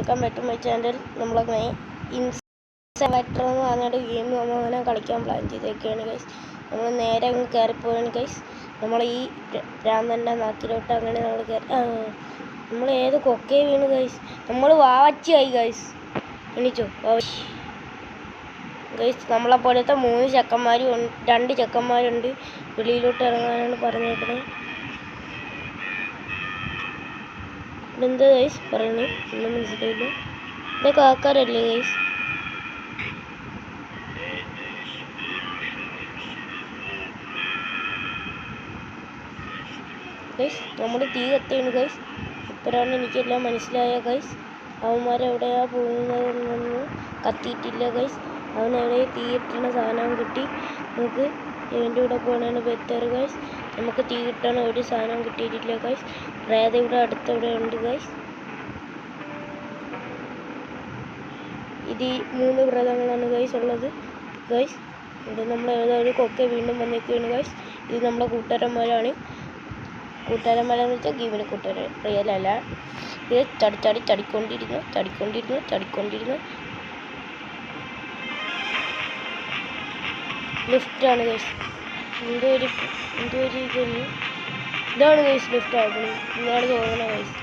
Welcome back to my channel. നമ്മളങ്ങനെ ഇൻസൈവറ്റർ എന്ന് പറഞ്ഞൊരു ഗെയിം നമ്മളങ്ങനെ കളിക്കാൻ പ്ലാൻ ചെയ്തേക്കാണ് ഗൈസ്. നമ്മൾ നേരെ അങ്ങ് കയറിപ്പോവാണ് ഗൈസ്. നമ്മൾ ഈ രാമൻ്റെ നാക്കിലോട്ട് അങ്ങനെ നമ്മൾ ഏത് കൊക്കേ വീണ് ഗൈസ്. നമ്മൾ വാവച്ചിയായി ഗൈസ്. എണീച്ചോ വാവച്ചി ഗൈസ്. നമ്മളെ പോലത്തെ 3 ചെക്കന്മാരും 2 ചെക്കന്മാരുണ്ട്. വെളിയിലോട്ട് ഇറങ്ങാനാണ് പറഞ്ഞേക്കുന്നത്. ഇതെന്താ ഗൈസ് പറയുന്നത് ഒന്നും മനസ്സിലായില്ല. ഇതൊക്കെ ആൾക്കാരല്ലേ ഗൈസ്? ഗൈസ് നമ്മൾ തീ കത്തിയാണ് ഗൈസ്. ഇപ്പോഴാണ് എനിക്കെല്ലാം മനസ്സിലായ ഗൈസ്. അവന്മാരെവിടെയാ പോകുന്നതെന്നൊന്നും കത്തിയിട്ടില്ല ഗൈസ്. അവനെവിടെ തീയിട്ടണ സാധനം കിട്ടി. നമുക്ക് ഇവൻ്റെ കൂടെ പോകണതാണ് ബെറ്റർ ഗൈസ്. നമുക്ക് തീ കിട്ടണ ഒരു സാധനം കിട്ടിയിട്ടില്ല ഗൈസ്. പ്രേതം ഇവിടെ അടുത്തവിടെ ഉണ്ട് ഗൈസ്. ഇത് 3 പ്രേതങ്ങളാണ് ഗൈസ് ഉള്ളത് ഗൈസ്. ഇത് നമ്മൾ ഏതൊരു കൊക്കെ വീണ്ടും വന്നിരിക്കുകയാണ് ഗൈസ്. ഇത് നമ്മളെ കൂട്ടുകാരന്മാരാണ്. കൂട്ടുകാരന്മാരെന്ന് വെച്ചാൽ ഗെയിമിലെ കൂട്ടുകാർ, റിയലല്ല. ഇത് ചടിക്കൊണ്ടിരുന്നു. ലിഫ്റ്റാണ് ഗൈസ്. എന്തോ ഒരു ഇതാണ് ഗൈസ് ലിഫ്റ്റ് ആക്കുന്നത്. ഇതാണ് തോന്നണ ഗൈസ്.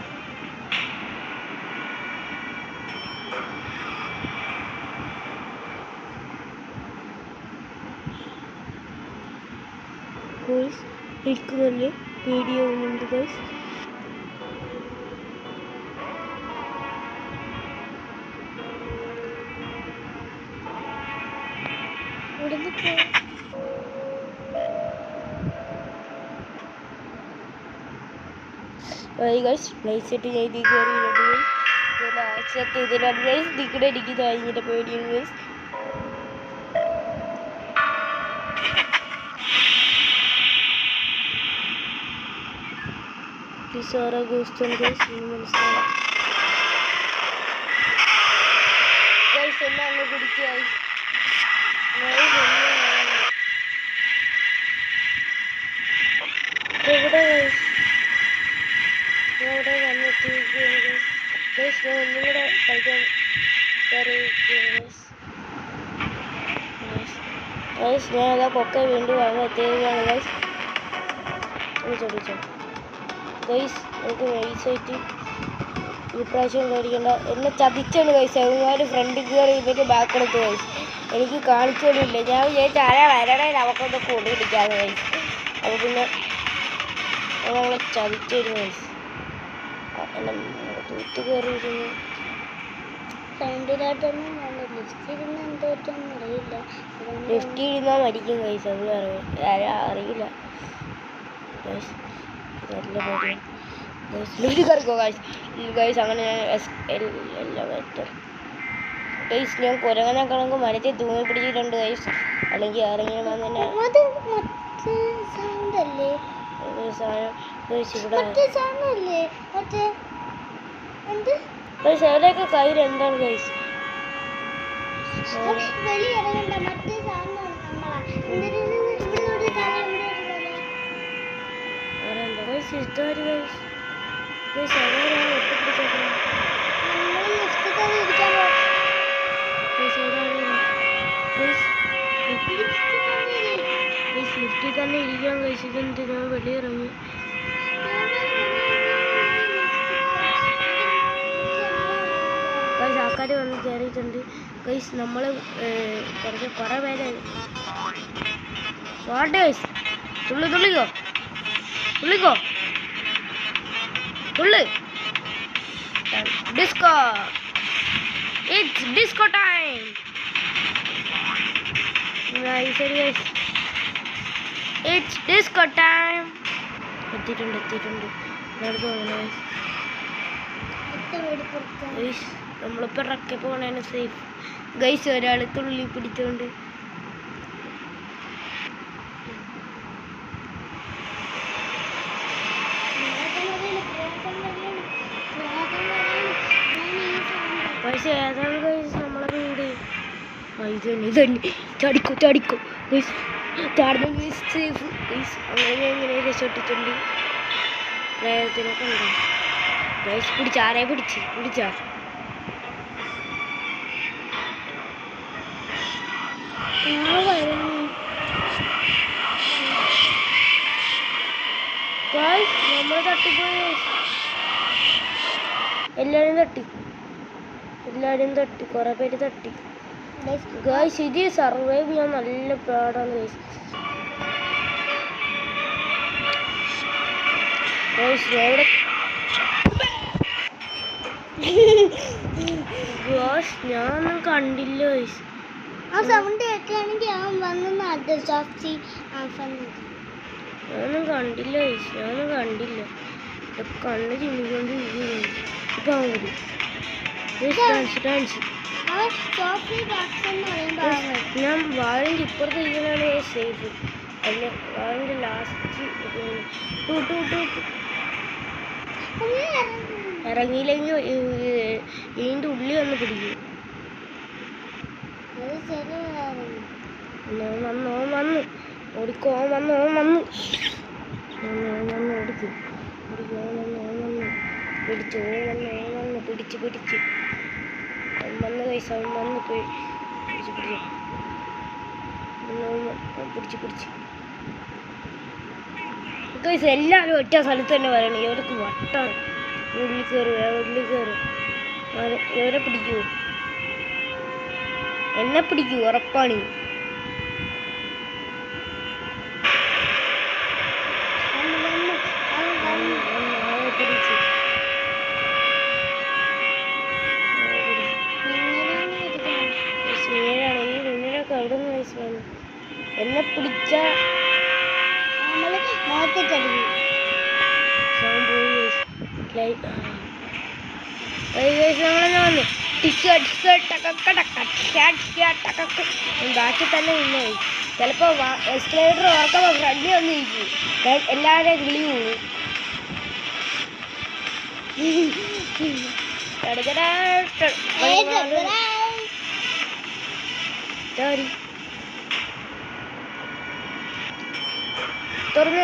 ഗൈസ് എനിക്ക് നല്ല പേടിയാവുന്നുണ്ട് ഗൈസ്. ഗൈസ് നൈസായിട്ട് ഞാൻ ഇതിൽ കയറിയിട്ടുണ്ട് ഗൈസ്. ലാസ്റ്റത്തെ ഇതിലാണ് ഗൈസ്. ഇതിക്കടെ എനിക്ക് കഴിഞ്ഞിട്ട് പേടിയാണ് ഗൈസ്. സാറാ ഗോസ്റ്റാണ് ഗൈസ്. മനസ്സിലായി ഗൈസ്. എന്നെ അങ്ങ് പിടിക്കായി എവിടെ ഗൈസ്? ഞാൻ ഇവിടെ വന്നെത്തിയിരിക്കുകയാണ് ഗൈസ്. ഗൈസ് ഞാൻ ഒന്നും കൂടെ കളിക്കാൻ കയറിയിരിക്കുകയാണ് ഗൈസ്. ഞാൻ അതാ കൊക്കെ വീണ്ടും വാങ്ങാൻ എത്തിയിരിക്കുകയാണ് ഗൈസ്. വിളിച്ചോ ഗൈസ്. നമുക്ക് നൈസായിട്ട് ഈ പ്രാവശ്യം മേടിക്കേണ്ട. എന്നെ ചതിച്ചാണ് ഗൈസ്. അവന്മാർ ഫ്രണ്ടിൽ കയറി ഇവര് ബാക്കെടുത്ത് ഗൈസ്. എനിക്ക് കാണിച്ചൊന്നുമില്ല. ഞാൻ വിചാരിച്ച ആരാ വരണേ നമുക്കൊന്ന് കൂടി പിടിക്കാതെ ഗൈസ്. അപ്പോൾ പിന്നെ നമ്മളെ ചതിച്ചായിരുന്നു ഗൈസ്. എന്നെ തൂത്ത് കയറിയിരുന്നു. ഫ്രണ്ടിലോട്ടൊന്നും ലിഫ്റ്റ് ഇരുന്നാൽ മരിക്കും ഗൈസ്. അത് അറിയില്ല ഗൈസ്. നല്ല പേടിയാണ് ലിഫ്റ്റ് കയറിക്കോ ഗൈസ്. ഗൈസ് അങ്ങനെ ഞാൻ എല്ലാം എത്തും ഗൈസ്. ഞാൻ കുരങ്ങനെ കണക്ക് മരത്തിൽ തൂങ്ങി പിടിച്ചിട്ടുണ്ട് ഗൈസ്. അല്ലെങ്കിൽ ആരെങ്കിലും വന്നെ അതിലേക്ക് കയ്യിൽ എന്താണ് ഗൈസ്? ലിഫ്റ്റിൽ തന്നെ ഇരിക്കാൻ ഗൈസ്. ഇതെന്തിനാ വെളിയിറങ്ങി ഗൈസ്. ആൾക്കാർ വന്ന് കയറിയിട്ടുണ്ട് ഗൈസ്. നമ്മൾ കുറേ പേര് വാട്ട് ഗൈസ്. തുള്ളിക്കോ ഡിസ്കോ. It's disco time. ശരി ഗൈസ്. It's disco time. എത്തിയിട്ടുണ്ട് നടന്നു ഗൈസ്. നമ്മളിപ്പോൾ ഇറക്കി പോകണേന് സേഫ് ഗൈസ്. ഒരാൾ തുള്ളി പിടിച്ചോണ്ട് പക്ഷേ ഏതാണ് ഗൈസ് നമ്മളെ വീട്? ഇതന്നെ ചാടിക്കോ ഗൈസ്. ചാടുന്ന ഗൈസ് സേഫ് ഗൈസ്. അങ്ങനെ എങ്ങനെ രക്ഷപ്പെട്ടിട്ടുണ്ട്. പ്രേതത്തിനൊക്കെ ഉണ്ടോ ഗൈസ്? പിടിച്ചാ ഗൈസ് നമ്മൾ തട്ടിപ്പോയി. എല്ലാവരും തട്ടി കുറെ പേര് തട്ടി. ഗൈസ് ഇത് സർവൈവ് ചെയ്യാൻ നല്ല പാടാണ് ഗൈസ്. എവിടെ ഞാനൊന്നും കണ്ടില്ല ഗൈസ്. ആ സൗണ്ട് കേൾക്കുകയാണെങ്കിൽ അവൻ വന്നു ഞാനൊന്നും കണ്ടില്ല ഗൈസ്. കണ്ണ് ചിമ്മിക്കൊണ്ടിരിക്കുന്നു. ഇപ്പൊ അവൻ വരും. ഡാൻസ് ഞാൻ വാഴൻ്റെ ഇപ്പുറത്ത് ഇരിക്കുന്നതാണ് സേഫ്. അല്ല വാഴൻ്റെ ലാസ്റ്റ് ഇറങ്ങിയില്ലെങ്കിൽ ഇതിൻ്റെ ഉള്ളിൽ വന്ന് പിടിക്കും. വന്നു ഓടിക്കോ. വന്നു ഓടിക്കും. പിടിച്ചു വന്ന് പൈസ വന്ന് പിടിച്ച് ഗൈസ് എല്ലാവരും ഒറ്റ സ്ഥലത്ത് തന്നെ വരണം. ഇവർക്ക് വട്ടാണ്. ഉള്ളിൽ കയറും. ഇവരെ പിടിക്കുമോ? എന്നെ പിടിക്കൂ, ഉറപ്പാണ്. എന്നെ പിടിച്ച ബാക്കി തന്നെ നിന്നു. ചിലപ്പോ എസ്കലേറ്റർ ഓർക്കുമ്പോ ഫ്രണ്ടിൽ വന്നിരിക്കും. എല്ലാവരെയും കിളി പോകും. തുറന്നു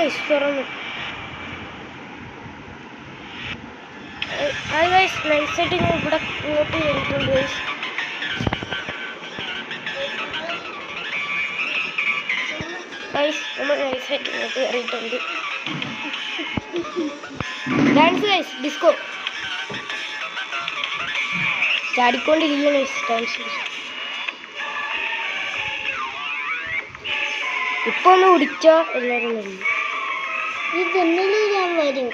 നൈസായിട്ട് ഞാൻ ഇവിടെ ഇങ്ങോട്ട് കയറിയിട്ടുണ്ട് ഗൈസ്. നമ്മൾ നൈസായിട്ട് ഇങ്ങോട്ട് കയറിയിട്ടുണ്ട്. ഡാൻസ് ഗൈസ്, ഡിസ്കോ ചാടിക്കൊണ്ടിരിക്കുകയാണ് ഡാൻസ്. ഇപ്പൊ ഒന്ന് കുടിച്ചാ എല്ലാവരും വരും. ഈ തെന്നില് ഞാൻ വരും.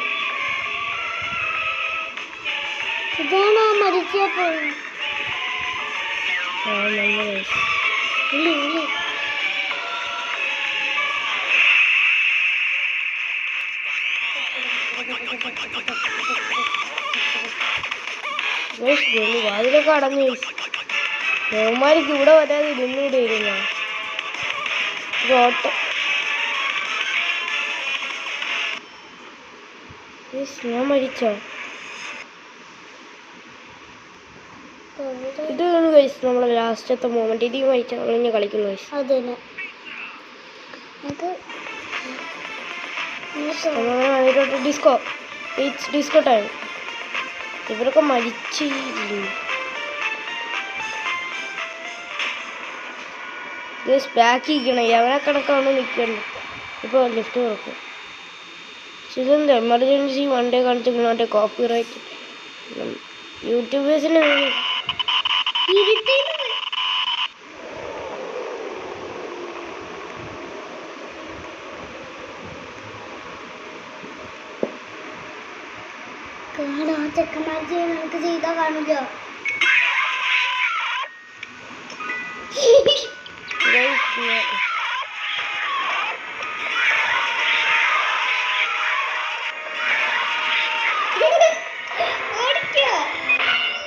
ഇതാണോ മരിച്ചപ്പോ? വാതിലൊക്കെ അടഞ്ഞു. രോമാരിക്ക് ഇവിടെ വരാതെ ഇരുന്നൂടെ ഇരുന്ന ഓട്ടം. ഞാൻ മരിച്ചോ? ഇതാണ് ഗൈസ് നമ്മളെ ലാസ്റ്റത്തെ മൊമെന്റ്. ഇത് മരിച്ച നമ്മളിങ്ങനെ കളിക്കുന്നു guys. Disco, it's disco time. ഇവരൊക്കെ മരിച്ചില്ലേ ഗൈസ്? ബാക്കി ഇരിക്കണം. എവനെ കണക്കാണ് നിൽക്കണ്ട. ഇപ്പോൾ ലിഫ്റ്റ് തുറക്കും. ഇതെന്താ എമർജൻസി വൺ ഡേ കാണിച്ചിട്ട് കോപ്പിറൈറ്റ് യൂട്യൂബേഴ്സിന് ചെക്കന്മാർ നമുക്ക് ചെയ്താൽ കാണില്ല.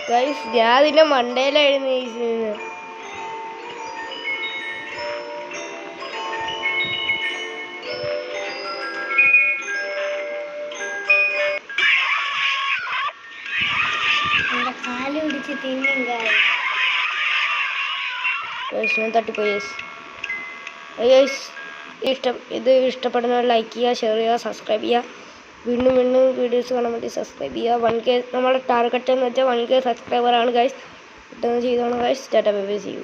ഗൈസ് ഞാൻ അതിന്റെ മണ്ടയിലായിരുന്നു ഈ സീന്. കാല് പിടിച്ച് തിന്നും ഞാൻ തട്ടിപ്പോയി. ഇത് ഇഷ്ടപ്പെടുന്നവർ ലൈക്ക് ചെയ്യുക, ഷെയർ ചെയ്യുക, സബ്സ്ക്രൈബ് ചെയ്യുക. വീണ്ടും വീഡിയോസ് കാണാൻ വേണ്ടി സബ്സ്ക്രൈബ് ചെയ്യുക. 1K നമ്മുടെ ടാർഗറ്റ് എന്ന് വെച്ചാൽ 1K സബ്സ്ക്രൈബറാണ് ഗൈസ്. പെട്ടെന്ന് ചെയ്തോളാം guys. Tata bye bye, see U.